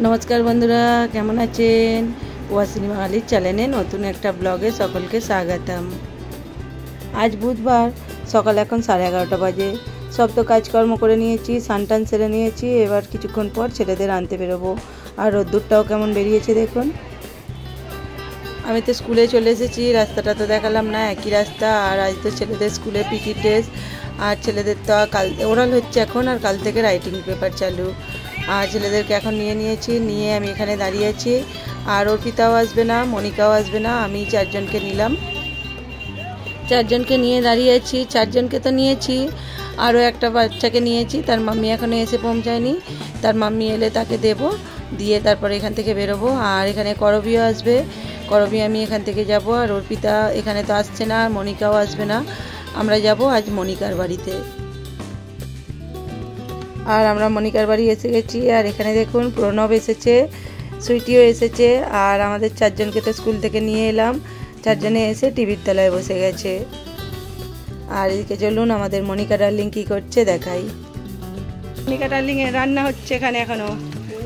नमस्कार बंधुरा केमन आছেন ওয়াসিনী বাঙালির চ্যানেলে নতুন একটা ব্লগে সকলকে স্বাগতম। আজ বুধবার সকাল এখন 11:30 বাজে। সব তো কাজকর্ম করে নিয়েছি, স্নান সেরে নিয়েছি। এবার কিছুক্ষণ পর ছেলেদের আনতে বেরোবো। আর রোদ্দুরটাও কেমন বেরিয়েছে দেখুন। আমি তো স্কুলে চলে এসেছি, রাস্তাটা তো দেখালাম না, একই রাস্তা। আর আজ তো ছেলেদের স্কুলে পিটি টেস্ট, আর ছেলেদের তো কাল ওরাল হচ্ছে এখন, আর কাল থেকে রাইটিং পেপার চালু। আর ছেলেদেরকে এখন নিয়ে আমি এখানে দাঁড়িয়ে আছি। আর অর্পিতাও আসবে না, মনিকাও আসবে না, আমি চারজনকে নিলাম। চারজনকে নিয়ে দাঁড়িয়ে আছি। চারজনকে তো নিয়েছি, আরও একটা বাচ্চাকে নিয়েছি, তার মাম্মি এখনও এসে পৌঁছায়নি। তার মাম্মি এলে তাকে দেব, দিয়ে তারপরে এখান থেকে বেরোবো। আর এখানে করবিও আসবে, করবি আমি এখান থেকে যাব। আর অর্পিতা এখানে তো আসছে না, আর মনিকাও আসবে না। আমরা যাব আজ মনিকার বাড়িতে। আর আমরা মনিকার বাড়ি এসে গেছি। আর এখানে দেখুন প্রণব এসেছে, সুইটিও এসেছে। আর আমাদের চারজনকে তো স্কুল থেকে নিয়ে এলাম, চারজনে এসে টিভির তলায় বসে গেছে। আর এদিকে চলুন আমাদের মনিকা ডার্লিং কি করছে দেখাই। মনিকা ডার্লিং এর রান্না হচ্ছে এখানে। এখনো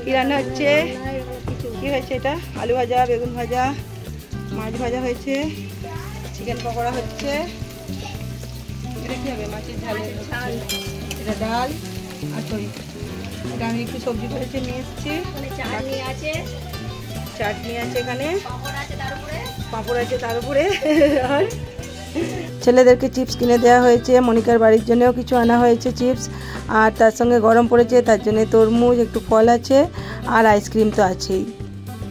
কি রান্না হচ্ছে? কি হয়েছে এটা? আলু ভাজা, বেগুন ভাজা, মাছ ভাজা হয়েছে, চিকেন পকোড়া হচ্ছে। এটা কি হবে? মাছের ঝাল। এটা ডাল আর দই। এটা আমি একটু সবজি করেছি নিয়ে এসেছি। চাটনি আছে এখানে, পাঁপড় আছে তার উপরে। আর ছেলেদেরকে চিপস কিনে দেওয়া হয়েছে, মনিকার বাড়ির জন্যও কিছু আনা হয়েছে চিপস। আর তার সঙ্গে গরম পড়েছে, তার জন্য তরমুজ, একটু ফল আছে, আর আইসক্রিম তো আছেই।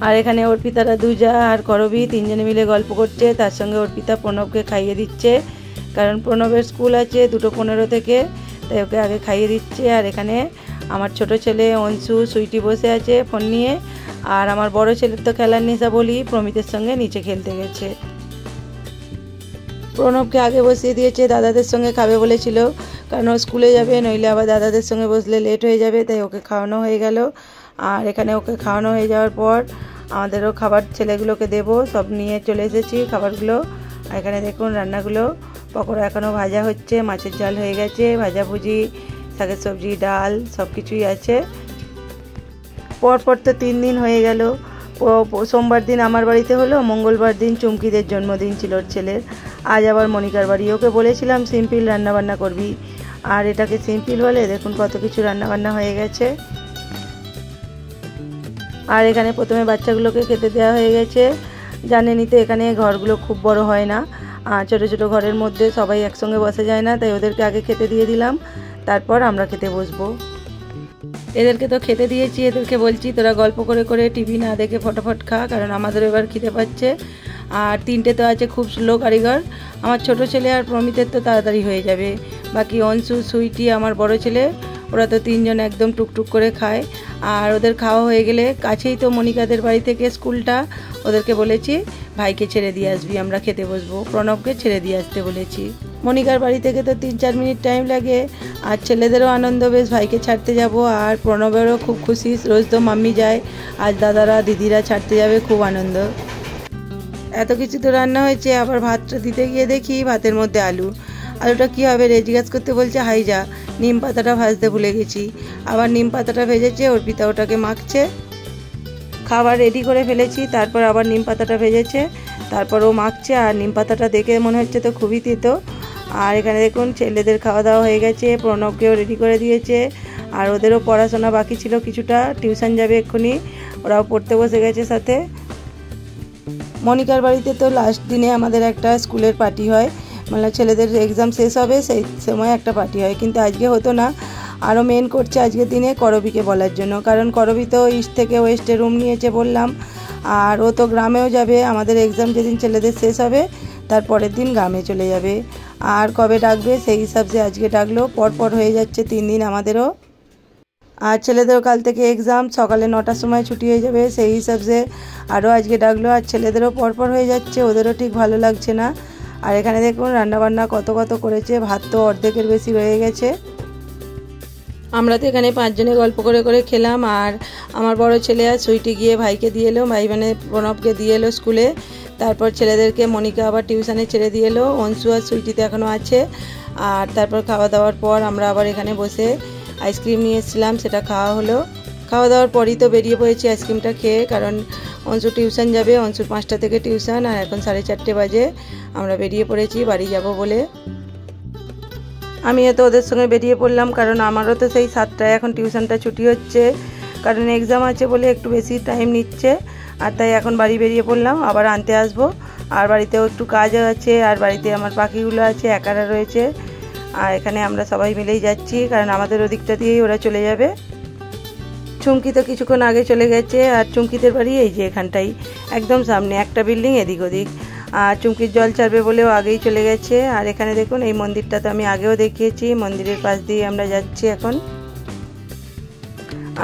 আর এখানে অর্পিতারা দুজা আর করবি তিনজনে মিলে গল্প করছে। তার সঙ্গে অর্পিতা প্রণবকে খাইয়ে দিচ্ছে, কারণ প্রণবের স্কুল আছে 2:15 থেকে, তাই ওকে আগে খাইয়ে দিচ্ছে। আর এখানে আমার ছোট ছেলে অংশু, সুইটি বসে আছে ফোন নিয়ে। আর আমার বড় ছেলের তো খেলার নেশা বলি, প্রমিতের সঙ্গে নিচে খেলতে গেছে। প্রণবকে আগে বসিয়ে দিয়েছে, দাদাদের সঙ্গে খাবে বলেছিল, কারণ ও স্কুলে যাবে, নইলে আবার দাদাদের সঙ্গে বসলে লেট হয়ে যাবে, তাই ওকে খাওয়ানো হয়ে গেল। আর এখানে ওকে খাওয়ানো হয়ে যাওয়ার পর আমাদেরও খাবার ছেলেগুলোকে দেব, সব নিয়ে চলে এসেছি খাবারগুলো। আর এখানে দেখুন রান্নাগুলো, পকোড়া এখনও ভাজা হচ্ছে, মাছের ঝাল হয়ে গেছে, ভাজাভুজি, শাকের সবজি, ডাল, সব কিছুই আছে। পরপর তো 3 দিন হয়ে গেল। সোমবার দিন আমার বাড়িতে হলো, মঙ্গলবার দিন চুমকিদের জন্মদিন ছিল ওর ছেলের। আজ আবার মনিকার বাড়ি। ওকে বলেছিলাম সিম্পল রান্নাবান্না করবি, আর এটাকে সিম্পল বলে। দেখুন কত কিছু রান্নাবান্না হয়ে গেছে। আর এখানে প্রথমে বাচ্চাগুলোকে খেতে দেওয়া হয়ে গেছে। জানেনই তো এখানে ঘরগুলো খুব বড় হয় না, আর ছোটো ছোটো ঘরের মধ্যে সবাই একসঙ্গে বসে যায় না, তাই ওদেরকে আগে খেতে দিয়ে দিলাম, তারপর আমরা খেতে বসবো। এদেরকে তো খেতে দিয়েছি, এদেরকে বলছি তোরা গল্প করে করে টিভি না দেখে ফটাফট খা, কারণ আমাদের এবার খিদে পাচ্ছে। আর 3টে তো আছে খুব স্লো কারিগর, আমার ছোট ছেলে আর প্রমিতের তো তাড়াতাড়ি হয়ে যাবে। বাকি অংশু, সুইটি, আমার বড় ছেলে, ওরা তো 3জন একদম টুকটুক করে খায়। আর ওদের খাওয়া হয়ে গেলে, কাছেই তো মনিকাদের বাড়ি থেকে স্কুলটা, ওদেরকে বলেছি ভাইকে ছেড়ে দিয়ে আসবি, আমরা খেতে বসবো। প্রণবকে ছেড়ে দিয়ে আসতে বলেছি। মনিকার বাড়ি থেকে তো 3-4 মিনিট টাইম লাগে। আর ছেলেদেরও আনন্দ, বেশ ভাইকে ছাড়তে যাব। আর প্রণবেরও খুব খুশি, রোজ তো মাম্মি যায়, আজ দাদারা দিদিরা ছাড়তে যাবে, খুব আনন্দ। এত কিছু তো রান্না হয়েছে, আবার ভাতটা দিতে গিয়ে দেখি ভাতের মধ্যে আলুটা কী হবে রে জিজ্ঞাসা করতে বলছে, হাই যা, নিম পাতাটা ভাজতে ভুলে গেছি। আবার নিম পাতাটা ভেজেছে, অর্পিতা ওটাকে মাখছে। খাবার রেডি করে ফেলেছি, তারপর আবার নিম পাতাটা ভেজেছে, তারপর ও মাখছে। আর নিম পাতাটা দেখে মনে হচ্ছে তো খুবই তেতো। আর এখানে দেখুন ছেলেদের খাওয়া দাওয়া হয়ে গেছে, প্রণবকেও রেডি করে দিয়েছে। আর ওদেরও পড়াশোনা বাকি ছিল কিছুটা, টিউশন যাবে এক্ষুনি, ওরাও পড়তে বসে গেছে সাথে। মনিকার বাড়িতে তো লাস্ট দিনে আমাদের একটা স্কুলের পার্টি হয়, মানে ছেলেদের এক্সাম শেষ হবে সেই সময় একটা পার্টি হয়, কিন্তু আজকে হতো না। আরও মেন করছে আজকের দিনে করবিকে বলার জন্য, কারণ করবি তো ইস্ট থেকে ওয়েস্টে রুম নিয়েছে বললাম। আর ও তো গ্রামেও যাবে, আমাদের এক্সাম যেদিন ছেলেদের শেষ হবে তার পরের দিন গ্রামে চলে যাবে। আর কবে ডাকবে সেই হিসাবে আজকে ডাকলো, পরপর হয়ে যাচ্ছে 3 দিন আমাদেরও। আর ছেলেদেরও কাল থেকে এক্সাম, সকালে 9টার সময় ছুটি হয়ে যাবে, সেই হিসাবে আরও আজকে ডাকলো। আর ছেলেদেরও পরপর হয়ে যাচ্ছে, ওদেরও ঠিক ভালো লাগছে না। আর এখানে দেখুন রান্নাবান্না কত করেছে, ভাত তো অর্ধেকের বেশি রয়ে গেছে। আমরা তো এখানে 5 জনে গল্প করে করে খেলাম। আর আমার বড় ছেলে আর সুইটি গিয়ে ভাইকে দিয়ে এলো, ভাই মানে প্রণবকে দিয়ে এলো স্কুলে। তারপর ছেলেদেরকে মনিকা আবার টিউশনে ছেড়ে দিয়ে এলো, অংশু আর সুইটিতে এখনও আছে। আর তারপর খাওয়া দাওয়ার পর আমরা আবার এখানে বসে আইসক্রিম নিয়ে এসেছিলাম, সেটা খাওয়া হলো। খাওয়া দাওয়ার পরই তো বেরিয়ে পড়েছি আইসক্রিমটা খেয়ে, কারণ অংশু টিউশন যাবে। অংশুর 5টা থেকে টিউশন, আর এখন 4:30 বাজে। আমরা বেরিয়ে পড়েছি বাড়ি যাব বলে। আমি তো ওদের সঙ্গে বেরিয়ে পড়লাম, কারণ আমারও তো সেই 7টায় এখন টিউশনটা ছুটি হচ্ছে, কারণ এক্সাম আছে বলে একটু বেশি টাইম নিচ্ছে। আর তাই এখন বাড়ি বেরিয়ে পড়লাম, আবার আনতে আসবো। আর বাড়িতেও একটু কাজ আছে, আর বাড়িতে আমার পাখিগুলো আছে, একারা রয়েছে। আর এখানে আমরা সবাই মিলেই যাচ্ছি, কারণ আমাদের ওদিকটা দিয়েই ওরা চলে যাবে। চুমকি তো কিছুক্ষণ আগে চলে গেছে, আর চুমকিদের বাড়ি এই যে এখানটাই, একদম সামনে, একটা বিল্ডিং এদিক ওদিক। আর চুমকির জল ছাড়বে বলেও আগেই চলে গেছে। আর এখানে দেখুন এই মন্দিরটা তো আমি আগেও দেখিয়েছি, মন্দিরের পাশ দিয়ে আমরা যাচ্ছি এখন।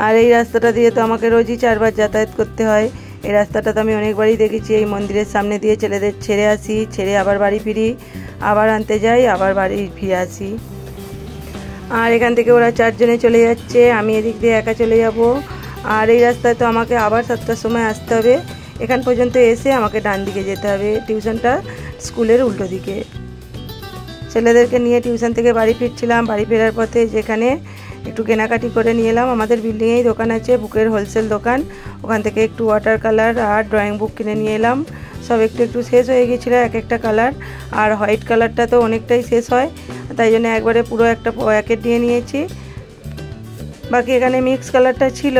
আর এই রাস্তাটা দিয়ে তো আমাকে রোজই 4বার যাতায়াত করতে হয়। এই রাস্তাটা তো আমি অনেকবারই দেখেছি। এই মন্দিরের সামনে দিয়ে ছেলেদের ছেড়ে আসি, ছেড়ে আবার বাড়ি ফিরি, আবার আনতে যাই, আবার বাড়ি ফিরে আসি। আর এখান থেকে ওরা 4 জনে চলে যাচ্ছে, আমি এদিক দিয়ে একা চলে যাব। আর এই রাস্তায় তো আমাকে আবার 7টার সময় আসতে হবে। এখান পর্যন্ত এসে আমাকে ডান দিকে যেতে হবে, টিউশনটা স্কুলের উল্টো দিকে। ছেলেদেরকে নিয়ে টিউশন থেকে বাড়ি ফিরছিলাম। বাড়ি ফেরার পথে যেখানে একটু কেনাকাটি করে নিয়ে এলাম। আমাদের বিল্ডিংয়েই দোকান আছে, বুকের হোলসেল দোকান। ওখান থেকে একটু ওয়াটার কালার আর ড্রয়িং বুক কিনে নিয়ে এলাম। সব একটু শেষ হয়ে গেছিলো এক একটা কালার, আর হোয়াইট কালারটা তো অনেকটাই শেষ হয়, তাই জন্য একবারে পুরো একটা প্যাকেট নিয়ে নিয়েছি। বাকি এখানে মিক্স কালারটা ছিল,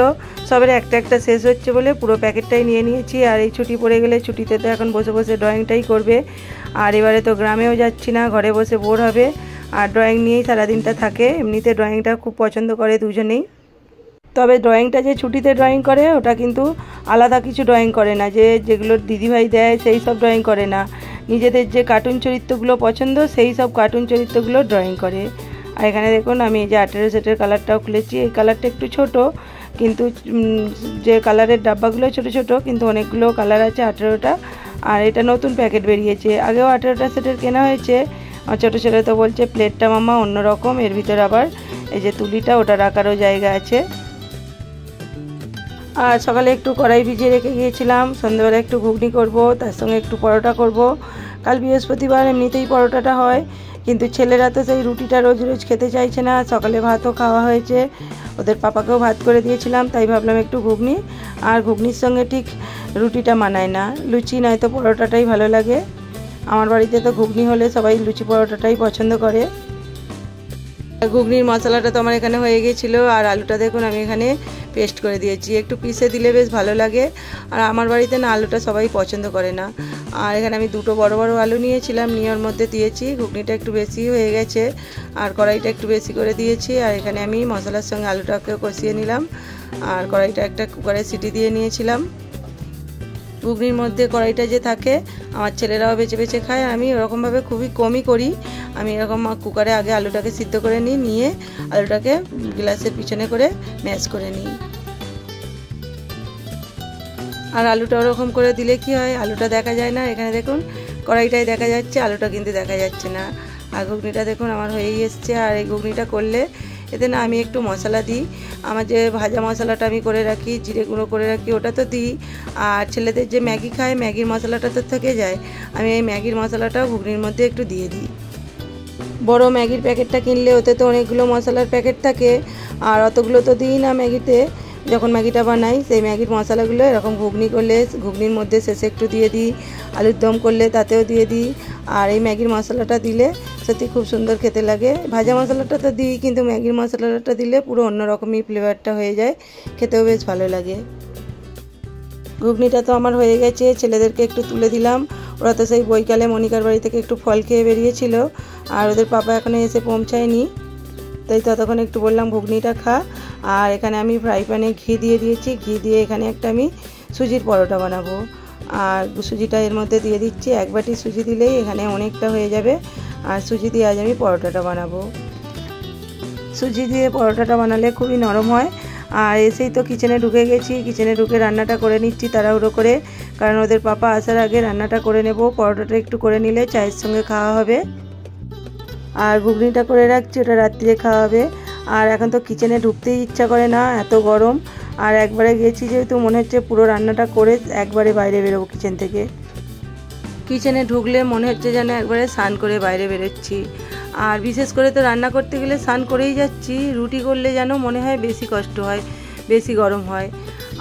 সবের একটা শেষ হচ্ছে বলে পুরো প্যাকেটটাই নিয়ে নিয়েছি। আর এই ছুটি পড়ে গেলে ছুটিতে তো এখন বসে বসে ড্রয়িংটাই করবে। আর এবারে তো গ্রামেও যাচ্ছি না, ঘরে বসে বোর হবে, আর ড্রয়িং নিয়েই সারাদিনটা থাকে। এমনিতে ড্রয়িংটা খুব পছন্দ করে দুজনেই। তবে ড্রয়িংটা যে ছুটিতে ড্রয়িং করে ওটা কিন্তু আলাদা কিছু ড্রয়িং করে না, যেগুলো দিদিভাই দেয় সেই সব ড্রয়িং করে না। নিজেদের যে কার্টুন চরিত্রগুলো পছন্দ সেই সব কার্টুন চরিত্রগুলো ড্রয়িং করে। আর এখানে দেখুন আমি এই যে 18 সেটের কালারটাও খুলেছি। এই কালারটা একটু ছোট, কিন্তু যে কালারের ডাব্বাগুলো ছোট ছোট, কিন্তু অনেকগুলো কালার আছে 18টা। আর এটা নতুন প্যাকেট বেরিয়েছে, আগেও 18টা সেটের কেনা হয়েছে। আর ছোটো ছেলে তো বলছে প্লেটটা মামা অন্যরকম, এর ভিতরে আবার এই যে তুলিটা ওটা রাখারও জায়গা আছে। আর সকালে একটু কড়াই ভিজিয়ে রেখে গিয়েছিলাম, সন্ধ্যাবেলা একটু ঘুগনি করব, তার সঙ্গে একটু পরোটা করব। কাল বৃহস্পতিবার, এমনিতেই পরোটাটা হয়, কিন্তু ছেলেরা তো সেই রুটিটা রোজ রোজ খেতে চাইছে না। সকালে ভাতও খাওয়া হয়েছে, ওদের পাপাকেও ভাত করে দিয়েছিলাম, তাই ভাবলাম একটু ঘুগনি। আর ঘুগনির সঙ্গে ঠিক রুটিটা মানায় না, লুচি নয়তো পরোটাটাই ভালো লাগে। আমার বাড়িতে তো ঘুগনি হলে সবাই লুচি পরোটাটাই পছন্দ করে। ঘুগনির মশলাটা তো আমার এখানে হয়ে গিয়েছিলো। আর আলুটা দেখুন আমি এখানে পেস্ট করে দিয়েছি, একটু পিষে দিলে বেশ ভালো লাগে। আর আমার বাড়িতে না আলুটা সবাই পছন্দ করে না। আর এখানে আমি 2টো বড় বড় আলু নিয়েছিলাম, নিয়ে ওর মধ্যে দিয়েছি। ঘুগনিটা একটু বেশি হয়ে গেছে, আর কড়াইটা একটু বেশি করে দিয়েছি। আর এখানে আমি মশলার সঙ্গে আলুটাকে কষিয়ে নিলাম, আর কড়াইটা একটা কুকারে সিটি দিয়ে নিয়েছিলাম। ঘুগনির মধ্যে কড়াইটা যে থাকে, আমার ছেলেরাও বেছে বেছে খায়, আমি ওরকমভাবে খুবই কমই করি। আমি এরকম কুকারে আগে আলুটাকে সিদ্ধ করে নিয়ে আলুটাকে গ্লাসের পিছনে করে ম্যাশ করে নিই। আর আলুটা ওরকম করে দিলে কি হয়, আলুটা দেখা যায় না। এখানে দেখুন কড়াইটাই দেখা যাচ্ছে, আলুটা কিন্তু দেখা যাচ্ছে না। আর ঘুগনিটা দেখুন আমার হয়েই এসছে। আর এই ঘুগনিটা করলে এতে না আমি একটু মশলা দিই, আমার যে ভাজা মশলাটা আমি করে রাখি, জিরে গুঁড়ো করে রাখি, ওটা তো দিই। আর ছেলেদের যে ম্যাগি খায়, ম্যাগির মশলাটা তো থেকে যায়, আমি এই ম্যাগির মশলাটাও ঘুগনির মধ্যে একটু দিয়ে দিই। বড় ম্যাগির প্যাকেটটা কিনলে ওতে তো অনেকগুলো মশলার প্যাকেট থাকে, আর অতগুলো তো দিই না ম্যাগিতে। যখন ম্যাগিটা বানাই সেই ম্যাগির মশলাগুলো এরকম ঘুগনি করলে ঘুগনির মধ্যে শেষে একটু দিয়ে দিই, আলুর দম করলে তাতেও দিয়ে দিই। আর এই ম্যাগির মশলাটা দিলে সত্যি খুব সুন্দর খেতে লাগে। ভাজা মশলাটা তো দিই, কিন্তু ম্যাগির মশলাটা দিলে পুরো অন্যরকমই ফ্লেভারটা হয়ে যায়, খেতেও বেশ ভালো লাগে। ঘুগনিটা তো আমার হয়ে গেছে, ছেলেদেরকে একটু তুলে দিলাম। ওরা তো সেই বৈকালে মনিকার বাড়ি থেকে একটু ফল খেয়ে বেরিয়েছিল, আর ওদের পাপা এখনো এসে পৌঁছায়নি, তাই ততক্ষণ একটু বললাম ঘুগনিটা খা। আর এখানে আমি ফ্রাই প্যানে ঘি দিয়ে দিয়েছি, ঘি দিয়ে এখানে একটা আমি সুজির পরোটা বানাবো। আর সুজিটা এর মধ্যে দিয়ে দিচ্ছি, 1 বাটি সুজি দিলেই এখানে অনেকটা হয়ে যাবে। আর সুজি দিয়ে আজ আমি পরোটাটা বানাবো। সুজি দিয়ে পরোটাটা বানালে খুবই নরম হয়। আর এসেই তো কিচেনে ঢুকে গেছি, কিচেনে ঢুকে রান্নাটা করে নিচ্ছি তাড়াহুড়ো করে, কারণ ওদের পাপা আসার আগে রান্নাটা করে নেব। পরোটাটা একটু করে নিলে চায়ের সঙ্গে খাওয়া হবে। আর ঘুগনিটা করে রাখছি, ওটা রাত্রিরে খাওয়া হবে। আর এখন তো কিচেনে ঢুকতেই ইচ্ছা করে না, এত গরম। আর একবারে গেছি যেহেতু মনে হচ্ছে পুরো রান্নাটা করে একবারে বাইরে বেরোবো কিচেন থেকে। কিচেনে ঢুকলে মনে হচ্ছে যেন একবারে স্নান করে বাইরে বেরোচ্ছি। আর বিশেষ করে তো রান্না করতে গেলে স্নান করেই যাচ্ছি, রুটি করলে যেন মনে হয় বেশি কষ্ট হয়। বেশি গরম হয়।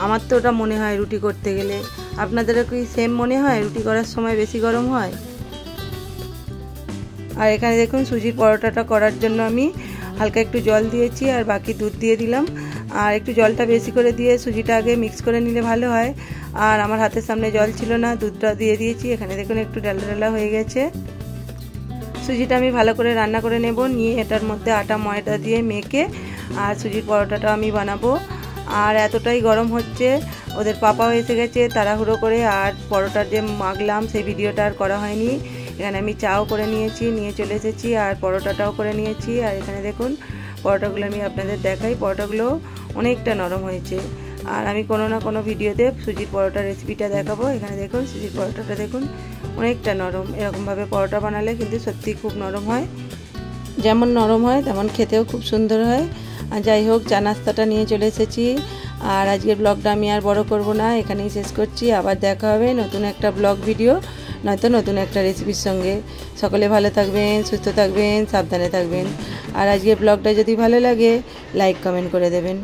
আমার তো ওটা মনে হয় রুটি করতে গেলে। আপনাদেরও কি সেম মনে হয় রুটি করার সময় বেশি গরম হয়? আর এখানে দেখুন সুজির পরোটাটা করার জন্য আমি হালকা একটু জল দিয়েছি আর বাকি দুধ দিয়ে দিলাম। আর একটু জলটা বেশি করে দিয়ে সুজিটা আগে মিক্স করে নিলে ভালো হয়। আর আমার হাতের সামনে জল ছিল না, দুধটা দিয়ে দিয়েছি। এখানে দেখুন একটু ডালা ডালা হয়ে গেছে। সুজিটা আমি ভালো করে রান্না করে নেব, নিয়ে এটার মধ্যে আটা ময়দা দিয়ে মেখে আর সুজির পরোটাটা আমি বানাবো। আর এতটাই গরম হচ্ছে, ওদের পাপাও এসে গেছে তাড়াহুড়ো করে, আর পরোটার যে মাখলাম সেই ভিডিওটা আর করা হয়নি। এখানে আমি চাও করে নিয়েছি, নিয়ে চলে এসেছি আর পরোটাটাও করে নিয়েছি। আর এখানে দেখুন পরোটাগুলো আমি আপনাদের দেখাই, পরোটাগুলো অনেকটা নরম হয়েছে। আর আমি কোনো না কোনো ভিডিওতে সুজির পরোটার রেসিপিটা দেখাবো। এখানে দেখুন সুজির পরোটাটা দেখুন অনেকটা নরম। এরকমভাবে পরোটা বানালে কিন্তু সত্যি খুব নরম হয়, যেমন নরম হয় তেমন খেতেও খুব সুন্দর হয়। আর যাই হোক, চা নাস্তাটা নিয়ে চলে এসেছি। আর আজকের ব্লগটা আমি আর বড় করব না, এখানেই শেষ করছি। আবার দেখা হবে নতুন একটা ব্লগ ভিডিও, নয়তো নতুন একটা রেসিপির সঙ্গে। সকলে ভালো থাকবেন, সুস্থ থাকবেন, সাবধানে থাকবেন। আর আজকের ব্লগটা যদি ভালো লাগে লাইক কমেন্ট করে দেবেন।